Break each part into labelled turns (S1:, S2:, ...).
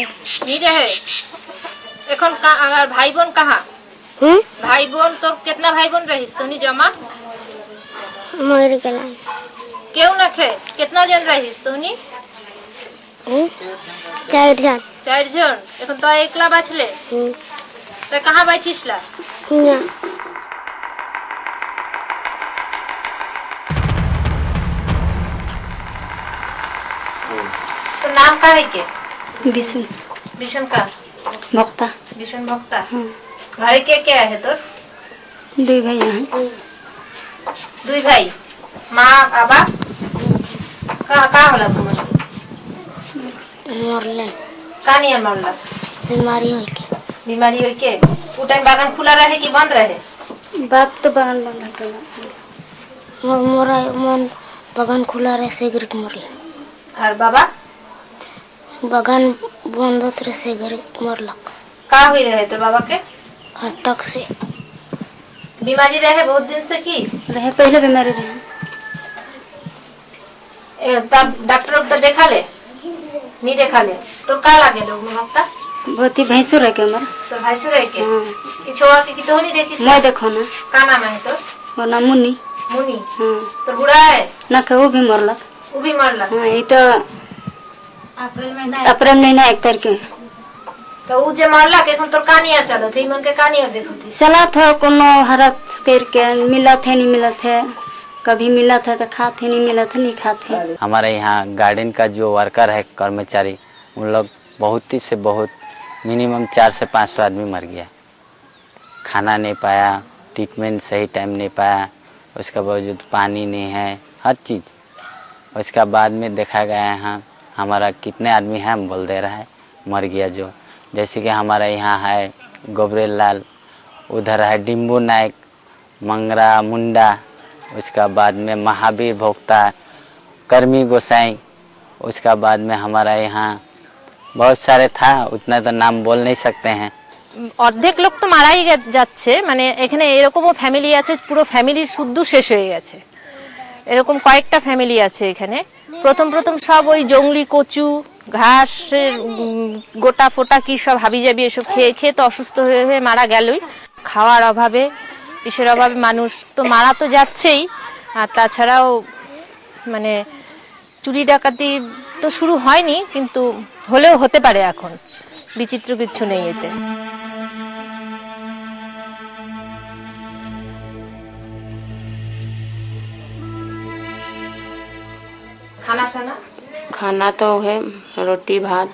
S1: नहीं रहे এখন আর ভাই বোন কাহা ভাই বোন তোর कितना भाई বোन रहिस तोनी जमा
S2: मर गेलन
S1: केउ न खे कितना जन रहिस तोनी चार जन এখন তো একলা বাঁচলে তো कहां बैठिसला
S2: हिया
S1: तो नाम का है के
S2: विष्णु
S1: विष्णु का
S2: भक्ता
S1: विष्णु भक्ता भाई के क्या है तोर
S2: दुई भाई हैं
S1: दुई भाई माँ बाबा कहाँ होला तुम
S2: मरले
S1: कहानी मरला बीमारी होई के वो टाइम बागान खुला रहे कि बंद रहे
S2: बाप तो बागान बंद था मोरा मन बागान खुला रहे से गिर मरले
S1: और बाबा
S2: बागान बंद थे से गिर मरलक
S1: का हुई रहे तो बाबा के
S2: अटक से
S1: बीमारी रहे बहुत दिन से की
S2: रहे पहले बीमारी रहे
S1: तब डॉक्टर देखा ले नहीं देखा ले तो का लागे लोग भक्ता
S2: बहुत ही भैंसुर है के हमर
S1: तो भैंसुर है के इछवा के तो नहीं देखी
S2: मैं देखो ना
S1: का नाम है तो
S2: वो नाम मुन्नी
S1: मुनी
S2: हां
S1: तो बुढ़ा है
S2: ना के वो भी मरलक
S1: हां
S2: ये तो अप्रैल महीना 1 तारीख के
S1: तो उ जे मरला के तो कहानियां चलत है मन के कहानियां देखत थी
S2: चला था कोनो हरत करके मिला थे नहीं मिला थे कभी मिला था तो खाते नहीं मिला था नहीं खाते
S3: हमारे यहाँ गार्डन का जो वर्कर है कर्मचारी उन लोग बहुत ही से बहुत मिनिमम 400 से 500 आदमी मर गया खाना नहीं पाया ट्रीटमेंट सही टाइम नहीं पाया उसके बावजूद पानी नहीं है हर चीज़ उसका बाद में देखा गया है हमारा कितने आदमी हैं हम बोल दे रहा है मर गया जो जैसे कि हमारा यहाँ है गोबरेल लाल उधर है डिम्बू नायक मंगरा मुंडा उसका बाद में महावीर भोक्ता कर्मी गोसाई उसका बाद में हमारा यहाँ बहुत सारे था उतना तो नाम बोल नहीं सकते हैं
S1: অর্ধেক লোক তো মারাই যাচ্ছে মানে এখানে এরকমও ফ্যামিলি আছে পুরো ফ্যামিলি শুদ্ধ শেষ হয়ে গেছে এরকম কয়েকটা ফ্যামিলি আছে এখানে প্রথম সব ওই জংলি কচু ঘাসের গোটা ফোটা কি সব হাবিজাবি এসব খেয়ে তো অসুস্থ হয়ে মারা গেলই খাওয়ার অভাবে ইসের অভাবে মানুষ তো মারা তো যাচ্ছেই আর তাছাড়াও মানে চুরি ডাকাতি তো শুরু হয়নি কিন্তু হলেও হতে পারে এখন বিচিত্র কিছু নেই এতে
S4: खाना तो है रोटी भात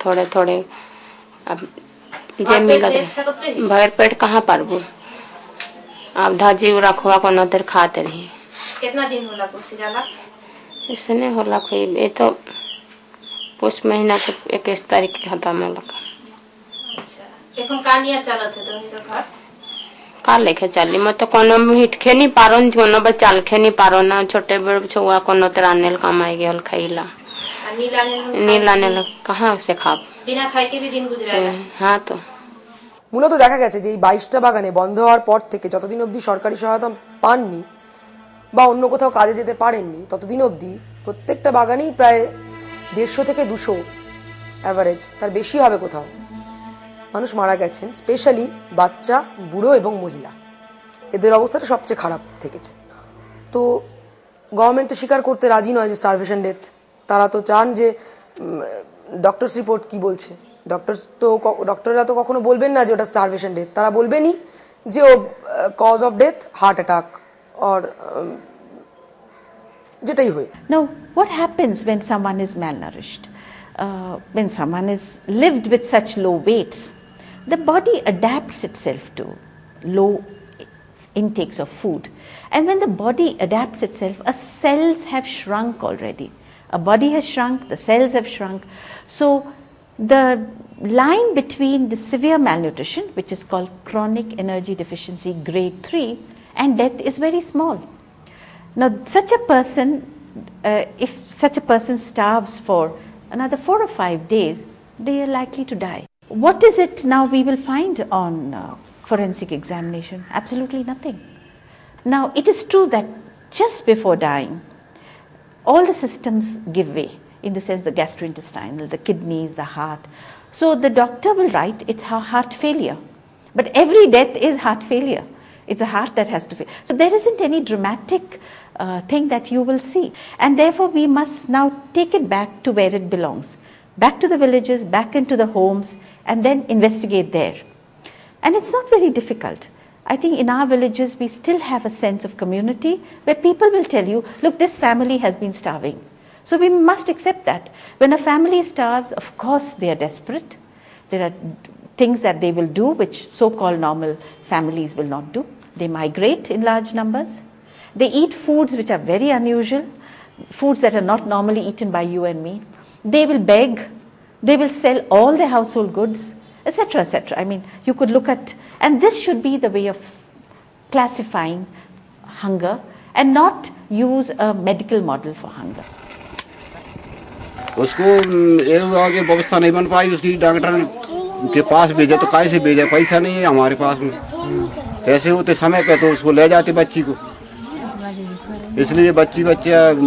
S4: थोड़े थोड़े अब जे मिलत भर पेट कहाँ पारबू अब धाजी रखवा को नदर खाते रही
S1: कितना दिन होला कुछ जाला
S4: इसने होला कोई ये तो पुष महीना के 21 तारीख के खत्म होला
S1: अच्छा এখন কানিয়া চালাতে তো নি তো ঘর
S4: का लेके चली मैं तो कोनो मीठ खेनी पारो कोनो बर चाल खेनी पारो ना छोटे बड़ छुआ कोनो तरानेल कमाई गेल खाइला नीलाने कहाँ से खाब
S1: बिना खाए के भी दिन गुजराएगा
S4: हाँ तो
S5: মূলত দেখা গেছে যে এই 22টা বাগানে বন্ধ হওয়ার পর থেকে যতদিন অবধি সরকারি সহায়তা পাননি বা অন্য কোথাও কাজে যেতে পারেননি ততদিন অবধি প্রত্যেকটা বাগানেই প্রায় 150 থেকে 200 এভারেজ তার বেশি হবে কোথাও মানুষ মারা গেছেন স্পেশালি বাচ্চা বুড়ো এবং মহিলা এদের অবস্থাটা সবচেয়ে খারাপ থেকেছে তো গভর্নমেন্ট তো স্বীকার করতে রাজি নয় যে স্টারভেশন ডেথ তারা তো চান যে ডক্টরস রিপোর্ট কি বলছে ডক্টররা তো কখনো বলবেন না যে ওটা স্টারভেশন ডেথ তারা বলবেনই যে ও cause of death heart attack or যেটাই হয়
S6: Now what happens when someone is malnourished when someone is lived with such low weights the body adapts itself to low intakes of food and when the body adapts itself cells have shrunk already a body has shrunk the cells have shrunk so the line between the severe malnutrition which is called chronic energy deficiency grade 3 and death is very small now such a person if such a person starves for another 4 or 5 days they are likely to die what is it now we will find on forensic examination absolutely nothing now it is true that just before dying all the systems give way in the sense the gastrointestinal, the kidneys, the heart. So the doctor will write it's heart failure. But every death is heart failure. It's a heart that has to fail. So there isn't any dramatic thing that you will see. And therefore we must now take it back to where it belongs. Back to the villages, back into the homes, and then investigate there. And it's not very difficult. I think in our villages we still have a sense of community where people will tell you, look, this family has been starving. So we must accept that. When a family starves, of course they are desperate. There are things that they will do which so-called normal families will not do. They migrate in large numbers. They eat foods which are very unusual, foods that are not normally eaten by you and me. They will beg. They will sell all their household goods, etc., etc. I mean, you could look at, and this should be the way of classifying hunger and not use a medical model for hunger.
S7: उसको आगे व्यवस्था नहीं बन पाई, उसकी doctor के पास भेजा तो कैसे भेजा, पैसा नहीं है हमारे पास में, पैसे होते समय पे तो उसको ले जाते बच्ची को, इसलिए बच्चे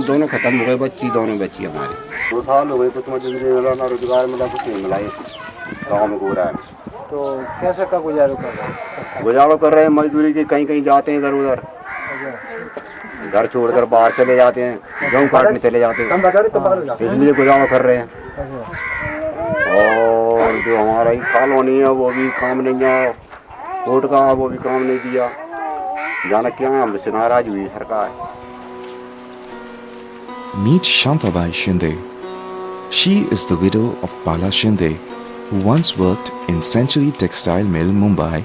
S7: दोनों खत्म हो गए, दोनों बच्ची हमारी 2 साल हो गए, कुछ मजदूरी मिला ना रोजगार मिला, कुछ नहीं मिला गाँव में हो रहा है।
S8: तो कैसे का गुजारा कर रहे हैं?
S7: गुजारा कर रहे हैं मजदूरी के, कहीं कहीं जाते हैं इधर उधर, घर छोड़कर बाहर चले जाते हैं, गेहूँ काटने चले जाते हैं, इसलिए गुजारा कर रहे हैं। और जो हमारा ही कॉलोनी है वो भी काम नहीं है, कोर्ट का वो भी काम नहीं दिया, जाना क्या है, हमसे नाराज हुई सरकार।
S9: Meet Shantabai Shinde. She is the widow of Bala Shinde, who once worked in Century Textile Mill, Mumbai,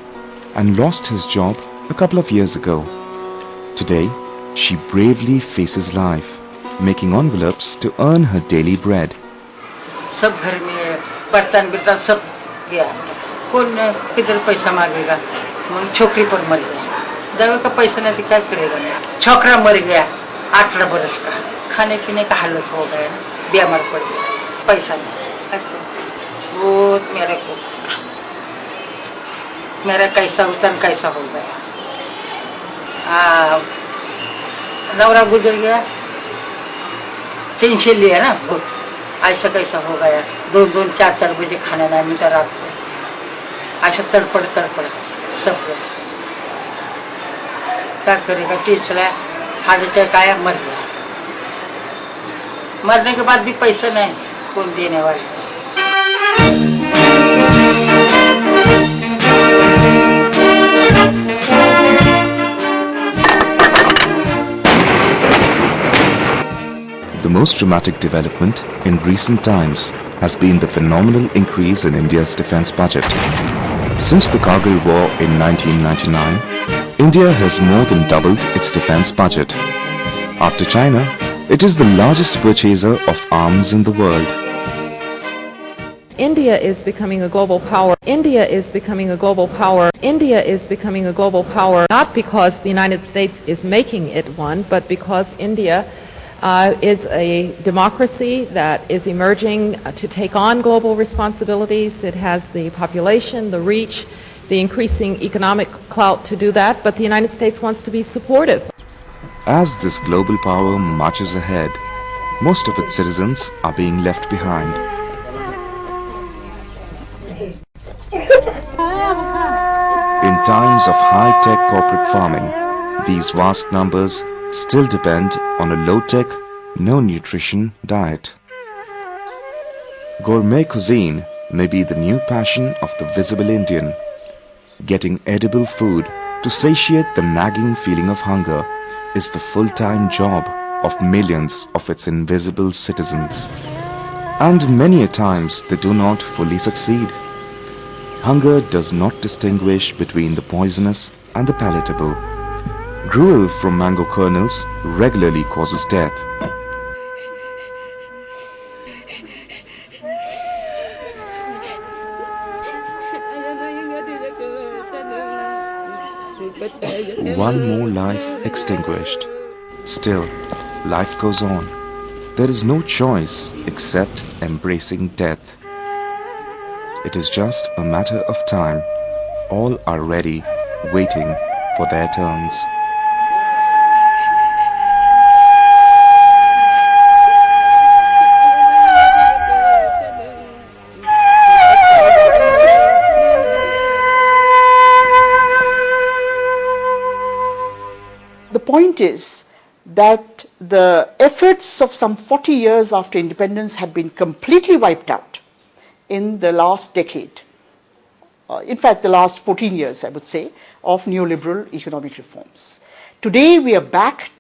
S9: and lost his job a couple of years ago. Today, she bravely faces life, making envelopes to earn her daily bread.
S10: सब घर में बर्तन बर्तन सब गया, कौन किधर पैसा मांगेगा, छोकरी पर मर गया, दवा का पैसा नहीं तो क्या करेगा, छोकरा मर गया 18 बरस का, खाने पीने का हालत हो गया, बीमार पड़ गया, पैसा नहीं, वो मेरा कैसा उतन कैसा हो गया, नवरा गुजर गया, टेंशन लिया ना, ऐसा कैसा हो गया, 2-2, 4 बजे खाना नहीं मिलता रात को, ऐसा तड़पड़ सब लोग क्या करेगा, टेंशन है, हार्ट अटैक आया, मर गया, मरने के बाद भी पैसा नहीं, कौन देने वाला।
S9: The most dramatic development in recent times has been the phenomenal increase in India's defense budget. Since the Kargil War in 1999, India has more than doubled its defense budget. After China, it is the largest purchaser of arms in the world.
S11: India is becoming a global power. India is becoming a global power. India is becoming a global power, not because the United States is making it one, but because India is a democracy that is emerging to take on global responsibilities. It has the population, the reach, the increasing economic clout to do that, but the United States wants to be supportive.
S9: As this global power marches ahead, most of its citizens are being left behind. In times of high-tech corporate farming, these vast numbers still depend on a low-tech, no-nutrition diet. Gourmet cuisine may be the new passion of the visible Indian. Getting edible food to satiate the nagging feeling of hunger is the full-time job of millions of its invisible citizens. And many a times they do not fully succeed. Hunger does not distinguish between the poisonous and the palatable. Gruel from mango kernels regularly causes death. One more life extinguished. Still, life goes on. There is no choice except embracing death. It is just a matter of time. All are ready, waiting for their turns.
S12: point is that the efforts of some 40 years after independence have been completely wiped out in the last decade. In fact, the last 14 years, I would say, of neoliberal economic reforms. Today, we are back